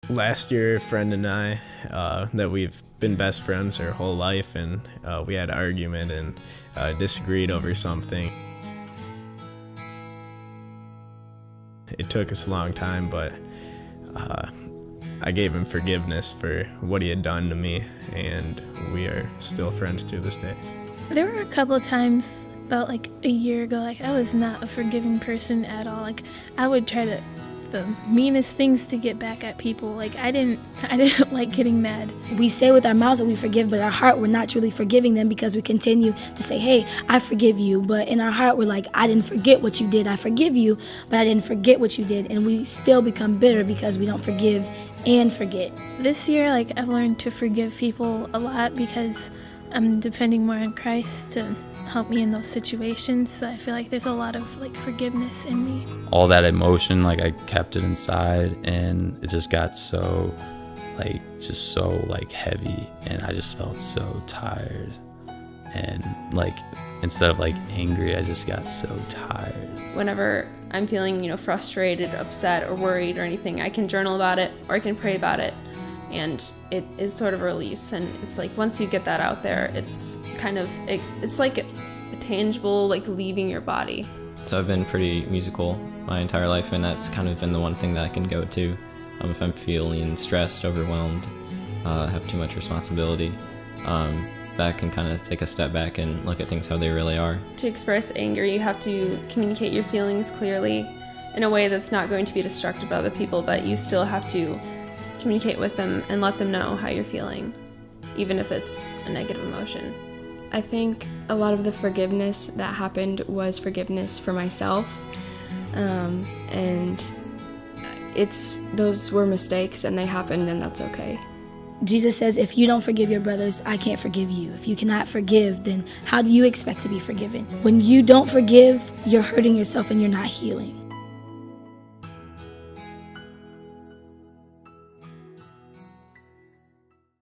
Last year, a friend and I, that we've been best friends our whole life, and we had an argument and disagreed over something. It took us a long time, but I gave him forgiveness for what he had done to me, and we are still friends to this day. There were a couple of times about like a year ago, like I was not a forgiving person at all. Like I would try the meanest things to get back at people. Like I didn't like getting mad. We say with our mouths that we forgive, but our heart we're not truly forgiving them because we continue to say, hey, I forgive you. But in our heart we're like, I didn't forget what you did. I forgive you, but I didn't forget what you did. And we still become bitter because we don't forgive and forget. This year, like I've learned to forgive people a lot because I'm depending more on Christ to help me in those situations. So I feel like there's a lot of like forgiveness in me. All that emotion, like I kept it inside, and it just got so heavy, and I just felt so tired. And like instead of like angry, I just got so tired. Whenever I'm feeling, frustrated, upset, or worried or anything, I can journal about it or I can pray about it. And it is sort of a release, and it's like once you get that out there, it's kind of it's like a tangible, like leaving your body. So I've been pretty musical my entire life, and that's kind of been the one thing that I can go to if I'm feeling stressed, overwhelmed, have too much responsibility. That can kind of take a step back and look at things how they really are. To express anger, you have to communicate your feelings clearly in a way that's not going to be destructive to other people, but you still have to communicate with them and let them know how you're feeling, even if it's a negative emotion. I think a lot of the forgiveness that happened was forgiveness for myself, and those were mistakes and they happened, and that's okay. Jesus says, if you don't forgive your brothers, I can't forgive you. If you cannot forgive, then how do you expect to be forgiven? When you don't forgive, you're hurting yourself and you're not healing.